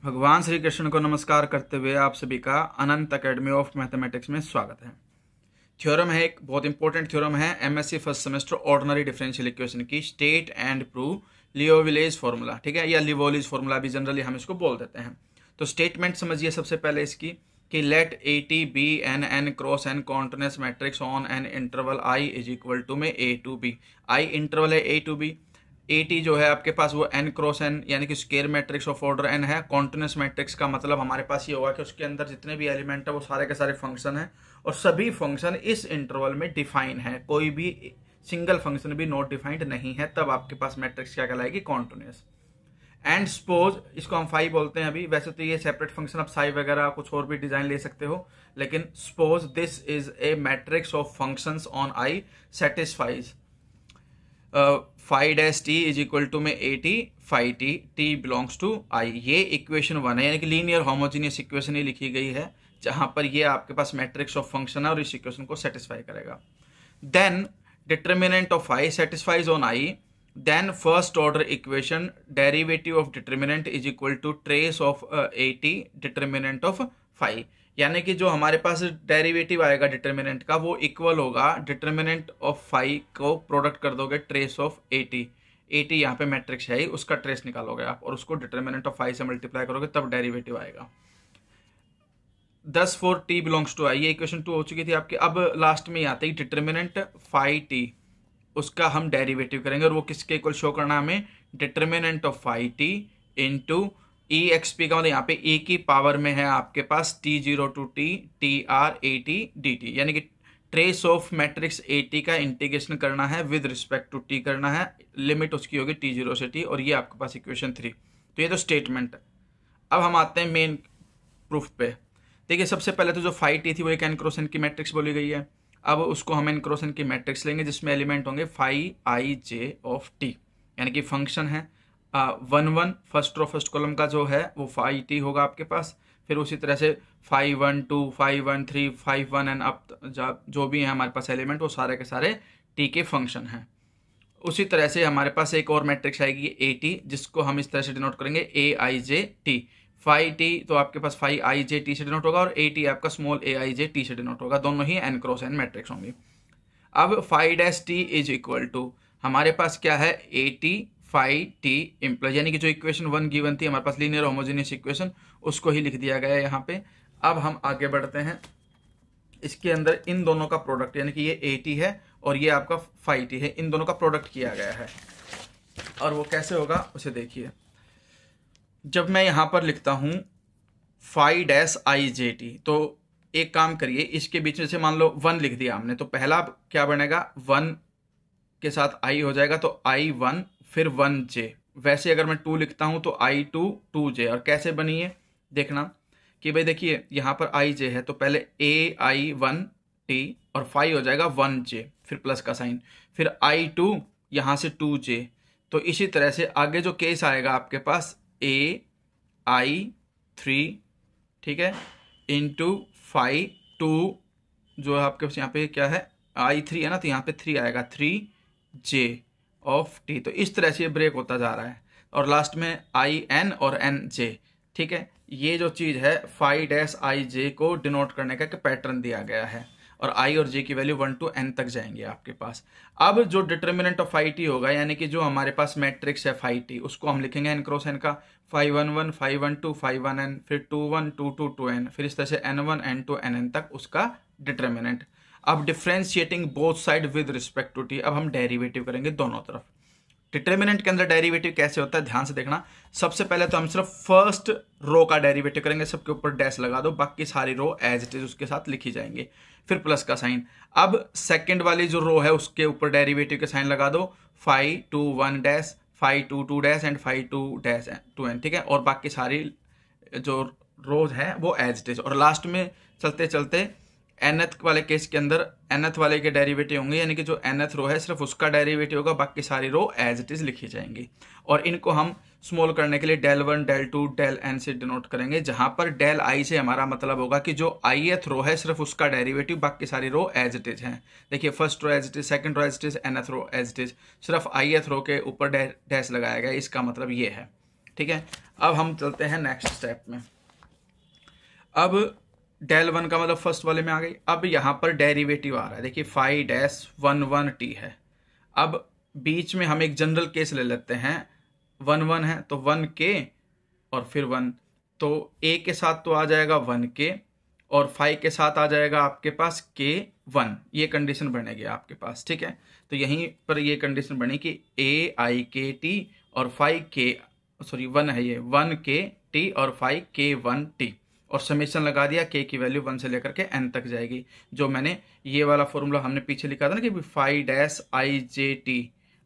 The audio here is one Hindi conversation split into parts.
भगवान श्री कृष्ण को नमस्कार करते हुए आप सभी का अनंत एकेडमी ऑफ मैथमेटिक्स में स्वागत है। थ्योरम है, एक बहुत इंपॉर्टेंट थ्योरम है MSc first semester ordinary differential equation की, स्टेट एंड प्रूव लियोविलेज फॉर्मूला, ठीक है, या लिवोलिज फॉर्मूला भी जनरली हम इसको बोल देते हैं। तो स्टेटमेंट समझिए सबसे पहले इसकी कि let A T B N N cross N continuous matrix on N interval I is equal to में A to B. I interval है A to B, A T जो है आपके पास वो एन क्रॉस एन यानी कि square matrix of order N है। कॉन्टिन्यूअस मैट्रिक्स का मतलब हमारे पास ये होगा कि उसके अंदर जितने भी एलिमेंट है वो सारे के सारे फंक्शन है और सभी फंक्शन इस इंटरवल में डिफाइन है, कोई भी सिंगल फंक्शन भी नॉट डिफाइंड नहीं है, तब आपके पास मैट्रिक्स क्या कहलाएगी, कॉन्टिन्यूअस। एंड सपोज इसको हम फाई बोलते हैं अभी, वैसे तो ये सेपरेट फंक्शन, आप साई वगैरह कुछ और भी डिजाइन ले सकते हो, लेकिन suppose this is a matrix of functions on I satisfies phi dash T is equal to में A T phi T, T belongs to I. ये इक्वेशन 1 है, यानी कि लीनियर होमोजीनियस इक्वेशन ही लिखी गई है जहां पर ये आपके पास मैट्रिक्स ऑफ फंक्शन है और इस इक्वेशन को सेटिस्फाई करेगा। Then determinant of I satisfies on I, then first order equation derivative of determinant is equal to trace of A T determinant of phi, यानी कि जो हमारे पास डेरिवेटिव आएगा डिटर्मिनेंट का वो इक्वल होगा डिटर्मिनेंट ऑफ फाई को प्रोडक्ट कर दोगे trace of A T. A T यहाँ पे मैट्रिक्स है ही, उसका ट्रेस निकालोगे आप और उसको डिटर्मिनेंट ऑफ फाई से मल्टीप्लाई करोगे तब डेरिवेटिव आएगा। 10 for T belongs to I, ये इक्वेशन 2 हो चुकी थी आपकी। अब लास्ट में आते ही डिटर्मिनेंट फाई टी, उसका हम डेरिवेटिव करेंगे और वो किसके इक्वल शो करना है हमें, determinant of phi T into E X P का मतलब यहाँ पे e की पावर में है आपके पास t0 to T T R A T D T, यानी कि trace of matrix A T का इंटीग्रेशन करना है विद रिस्पेक्ट टू टी करना है, लिमिट उसकी होगी t0 से t, और ये आपके पास इक्वेशन 3। तो ये तो स्टेटमेंट है। अब हम आते हैं मेन प्रूफ पे। देखिए सबसे पहले तो जो फाई टी थी वो एक एन क्रॉस एन की मैट्रिक्स बोली गई है। अब उसको हम एन क्रॉस एन की मैट्रिक्स लेंगे जिसमें एलिमेंट होंगे phi I J of T, यानी कि फंक्शन है 1 फर्स्ट रो फर्स्ट कॉलम का जो है वो फाई टी होगा आपके पास, फिर उसी तरह से 5 1 2 5 1 3 5 1 एंड अप जो भी है हमारे पास एलिमेंट वो सारे के सारे टी के फंक्शन हैं। उसी तरह से हमारे पास एक और मैट्रिक्स आएगी ए टी, जिसको हम इस तरह से डिनोट करेंगे A I J T. Phi T तो आपके पास फाई आई जे टी से डिनोट होगा और ए टी आपका small A I J T से डिनोट होगा, दोनों ही एन क्रॉस एन मैट्रिक्स होंगी। अब phi dash T is equal to हमारे पास क्या है, A T phi T implies, यानी कि जो इक्वेशन 1 गिवन थी हमारे पास लीनियर होमोजेनियस इक्वेशन, उसको ही लिख दिया गया है यहाँ पे। अब हम आगे बढ़ते हैं, इसके अंदर इन दोनों का प्रोडक्ट, यानी कि ये ए टी है और ये आपका फाई टी है, इन दोनों का प्रोडक्ट किया गया है। और वो कैसे होगा उसे देखिए। जब मैं यहाँ पर लिखता हूँ phi dash I J T, तो एक काम करिए, इसके बीच में से मान लो 1 लिख दिया हमने, तो पहला क्या बनेगा, 1 के साथ आई हो जाएगा तो आई 1 फिर 1 जे। वैसे अगर मैं 2 लिखता हूं तो आई 2 2 जे। और कैसे बनी है देखना कि भाई देखिए यहाँ पर आई जे है तो पहले ए आई 1 टी और फाई हो जाएगा 1 जे, फिर प्लस का साइन, फिर आई 2 यहाँ से 2 जे। तो इसी तरह से आगे जो केस आएगा आपके पास ए आई 3, ठीक है, इंटू फाई 2 जो है आपके पास यहाँ पे क्या है आई 3 है ना, तो यहाँ पे 3 आएगा 3 जे ऑफ टी। तो इस तरह से ये ब्रेक होता जा रहा है और लास्ट में आई एन और एन जे, ठीक है। ये जो चीज है फाई डैश आई जे को डिनोट करने का एक पैटर्न दिया गया है और आई और जे की वैल्यू 1 to n तक जाएंगे आपके पास। अब जो डिटर्मिनेंट ऑफ फाई टी होगा, यानी कि जो हमारे पास मैट्रिक्स है फाई टी, उसको हम लिखेंगे एन क्रॉस एन का 5 1 1 5 1 2 5 1 n, फिर 2 1 2 2 2 n, फिर इस तरह से n1 n2 nn तक उसका डिटर्मिनेंट। अब differentiating both side with respect to T, अब हम डेरिवेटिव करेंगे दोनों तरफ। डिटर्मिनेंट के अंदर डेरिवेटिव कैसे होता है ध्यान से देखना। सबसे पहले तो हम सिर्फ फर्स्ट रो का डेरिवेटिव करेंगे, सबके ऊपर डैश लगा दो, बाकी सारी रो एज इट इज उसके साथ लिखी जाएंगे, फिर प्लस का साइन। अब सेकंड वाली जो रो है उसके ऊपर डेरिवेटिव के साइन लगा दो, phi 2 1 dash, phi 2 2 dash and phi 2 dash 2 n, ठीक है, और बाकी सारी जो रोज है वो एज इट इज। और लास्ट में चलते चलते nth वाले केस के अंदर nth वाले के डेरिवेटिव होंगे, यानी कि जो nth रो है सिर्फ उसका डेरिवेटिव होगा, बाकी सारी रो एज इट इज लिखी जाएंगी। और इनको हम स्मॉल करने के लिए del 1 del 2 del n से डिनोट करेंगे, जहां पर del i से हमारा मतलब होगा कि जो ith रो है सिर्फ उसका डेरिवेटिव, बाकी सारी रो एज इट इज है। देखिए first row as it is, second row as it is, nth row as it is, सिर्फ ith रो के ऊपर डैश लगाया गया, इसका मतलब ये है, ठीक है, अब हम चलते हैं नेक्स्ट स्टेप में। अब del 1 का मतलब फर्स्ट वाले में आ गई। अब यहाँ पर डेरिवेटिव आ रहा है, देखिए फाई डैश 1 है। अब बीच में हम एक जनरल केस ले लेते हैं, 1 है तो 1k और फिर 1, तो a के साथ तो आ जाएगा 1k और फाई के साथ आ जाएगा आपके पास k1, ये कंडीशन बनेगी आपके पास। ठीक है, तो यहीं पर ये कंडीशन बनी कि a_i_k_t और फाई k, सॉरी 1 है ये, 1k_t और फाई k1t, और समेशन लगा दिया, k की वैल्यू 1 से लेकर के n तक जाएगी। जो मैंने ये वाला फॉर्मूला हमने पीछे लिखा था ना कि फाई डैश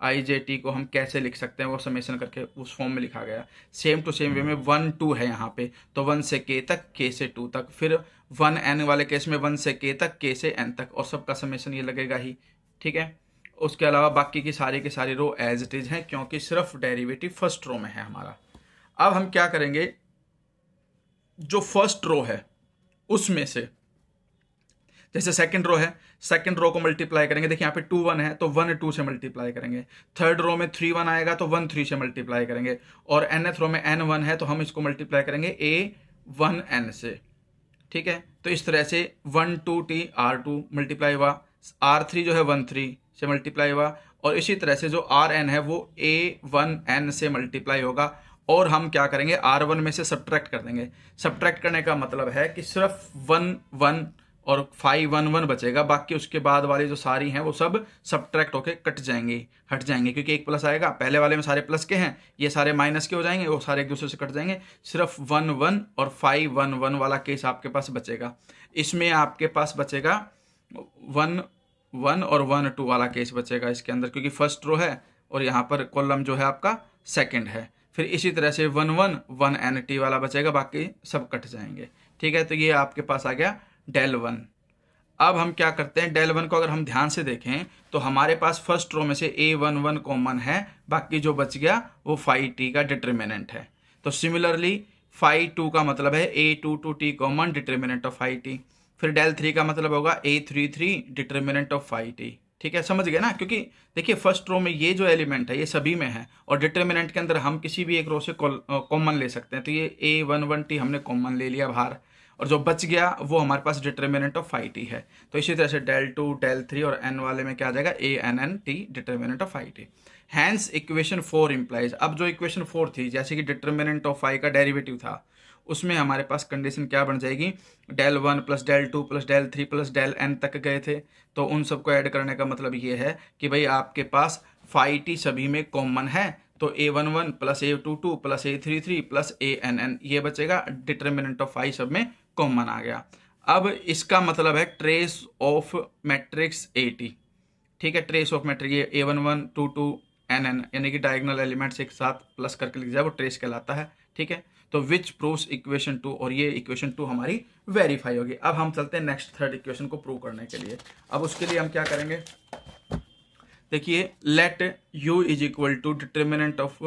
i_j_t को हम कैसे लिख सकते हैं, वो समेशन करके उस फॉर्म में लिखा गया। सेम टू सेम वे में 1 2 है यहाँ पे, तो 1 से k तक, k से 2 तक, फिर 1n वाले केस में 1 से k तक, k से n तक, और सबका समेशन ये लगेगा ही। ठीक है, उसके अलावा बाकी की सारी रो एज इट इज है, क्योंकि सिर्फ डेरिवेटिव फर्स्ट रो में है हमारा। अब हम क्या करेंगे, जो फर्स्ट रो है उसमें से, जैसे सेकंड रो है, सेकंड रो को मल्टीप्लाई करेंगे, देखिए यहाँ पे 2 1 है तो 1 2 से मल्टीप्लाई करेंगे। थर्ड रो में 3 1 आएगा तो 1 3 से मल्टीप्लाई करेंगे, और nth रो में n 1 है तो हम इसको मल्टीप्लाई करेंगे a1n से। ठीक है, तो इस तरह से 1 2 t r2 मल्टीप्लाई हुआ, r3 जो है 1 3 से मल्टीप्लाई हुआ, और इसी तरह से जो rn है वो a1n से मल्टीप्लाई होगा। और हम क्या करेंगे, r1 में से सब्ट्रैक्ट कर देंगे। सब्ट्रैक्ट करने का मतलब है कि सिर्फ 1 1 और 5 1 1 बचेगा, बाकी उसके बाद वाली जो सारी हैं वो सब सब्ट्रैक्ट होके कट जाएंगे, हट जाएंगे, क्योंकि एक प्लस आएगा, पहले वाले में सारे प्लस के हैं, ये सारे माइनस के हो जाएंगे, वो सारे एक दूसरे से कट जाएंगे। सिर्फ 1 1 और 5 1 1 वाला केस आपके पास बचेगा। इसमें आपके पास बचेगा 1 1 और 1 2 वाला केस बचेगा इसके अंदर, क्योंकि फर्स्ट रो है और यहाँ पर कॉलम जो है आपका सेकेंड है। फिर इसी तरह से 1 1 1 nt वाला बचेगा, बाकी सब कट जाएंगे। ठीक है, तो ये आपके पास आ गया del 1। अब हम क्या करते हैं, del 1 को अगर हम ध्यान से देखें तो हमारे पास फर्स्ट रो में से a11 कॉमन है, बाकी जो बच गया वो फाई t का डिटर्मिनेंट है। तो सिमिलरली फाई 2 का मतलब है a22t common determinant of phi t। फिर del 3 का मतलब होगा a33 determinant of phi t। ठीक है, समझ गए ना, क्योंकि देखिए फर्स्ट रो में ये जो एलिमेंट है ये सभी में है, और डिटर्मिनेंट के अंदर हम किसी भी एक रो से कॉमन ले सकते हैं। तो ये a11t हमने कॉमन ले लिया बाहर, और जो बच गया वो हमारे पास डिटर्मिनेंट ऑफ फाई t है। तो इसी तरह से del 2 del 3 और n वाले में क्या आ जाएगा, a_n_n_t determinant of phi t। Hence equation 4 implies, अब जो इक्वेशन 4 थी, जैसे कि डिटर्मिनेंट ऑफ फाई का डेरिवेटिव था, उसमें हमारे पास कंडीशन क्या बन जाएगी, del 1 plus del 2 plus del 3 plus del n तक गए थे, तो उन सबको ऐड करने का मतलब ये है कि भाई आपके पास फाई t सभी में कॉमन है, तो a11 plus a22 plus a33 plus a_n_n ये बचेगा, डिटर्मिनेंट ऑफ फाई सब में कॉमन आ गया। अब इसका मतलब है ट्रेस ऑफ मैट्रिक्स AT। ठीक है, ट्रेस ऑफ मैट्रिक्स ये a11 2 2 nn यानी कि डायगोनल एलिमेंट्स एक साथ प्लस करके लिख जाए, वो ट्रेस कहलाता है। ठीक है, तो विच प्रूव्स इक्वेशन 2, और ये इक्वेशन 2 हमारी वेरीफाई होगी। अब हम चलते हैं नेक्स्ट थर्ड इक्वेशन को प्रूव करने के लिए। अब उसके लिए हम क्या करेंगे, देखिए let u is equal to determinant of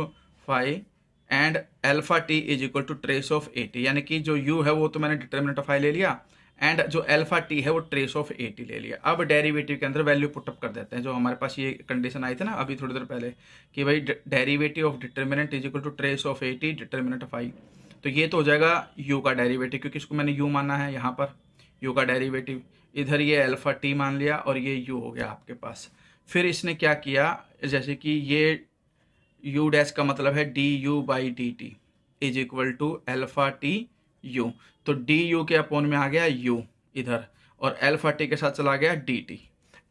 phi and alpha t is equal to trace of AT, यानी कि जो u है वो तो मैंने डिटर्मिनेंट ऑफ फाई ले लिया, एंड जो अल्फा t है वो ट्रेस ऑफ AT ले लिया। अब डेरिवेटिव के अंदर वैल्यू पुटअप कर देते हैं, जो हमारे पास ये कंडीशन आई थी ना अभी थोड़ी देर पहले कि भाई derivative of determinant is equal to trace of AT determinant of I. तो ये तो हो जाएगा u का डेरिवेटिव, क्योंकि इसको मैंने u माना है, यहाँ पर u का डेरिवेटिव, इधर ये अल्फा t मान लिया और ये u हो गया आपके पास। फिर इसने क्या किया, जैसे कि ये u डैश का मतलब है du/dt is equal to alpha t u, तो du के अपॉन में आ गया u इधर, और अल्फा t के साथ चला गया dt।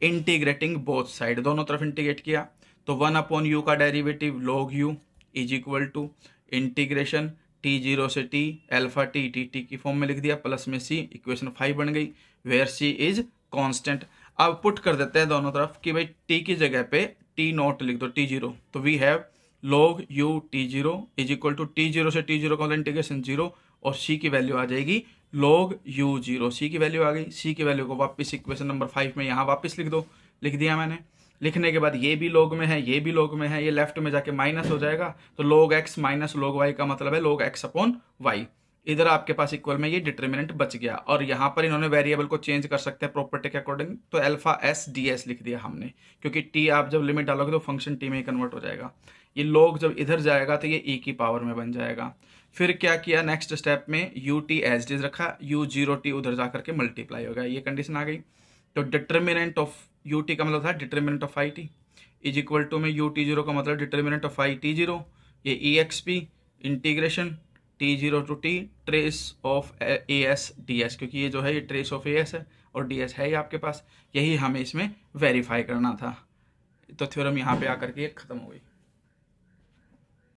इंटीग्रेटिंग बोथ साइड, दोनों तरफ इंटीग्रेट किया, तो 1/u का derivative log u is equal to integration t0 से t अल्फा t dt की फॉर्म में लिख दिया, प्लस में c, इक्वेशन 5 बन गई, वेयर c इज कांस्टेंट। अब पुट कर देते हैं दोनों तरफ कि भाई t की जगह पे t0 लिख दो, t0, तो we have log u t0 is equal to t0 से t0 का इंटीग्रेशन 0, और c की वैल्यू आ जाएगी log u0, c की वैल्यू आ गई। c की वैल्यू को वापस इक्वेशन नंबर 5 में यहाँ वापस लिख दो, लिख दिया मैंने। लिखने के बाद ये भी log में है, ये भी log में है, ये लेफ्ट में जाके माइनस हो जाएगा, तो log x minus log y का मतलब है log x अपॉन y। इधर आपके पास इक्वल में ये डिटर्मिनेंट बच गया, और यहाँ पर इन्होंने वेरिएबल को चेंज कर सकते हैं प्रॉपर्टी के अकॉर्डिंग, तो अल्फा s ds लिख दिया हमने, क्योंकि t आप जब लिमिट डालोगे तो फंक्शन t में ही कन्वर्ट हो जाएगा। ये log जब इधर जाएगा तो ये e की पावर में बन जाएगा। फिर क्या किया नेक्स्ट स्टेप में, ut एज इट इज रखा, u0t उधर जा करके मल्टीप्लाई हो गया, ये कंडीशन आ गई। तो डिटर्मिनेंट ऑफ ut का मतलब था determinant of it is equal to में ut0 का मतलब डिटर्मिनेंट ऑफ it0, ये exp integration t0 to t trace of as ds, क्योंकि ये जो है ये ट्रेस ऑफ as है और ds है ही आपके पास, यही हमें इसमें वेरीफाई करना था। तो थ्योरम यहाँ पे आकर के खत्म हो गई।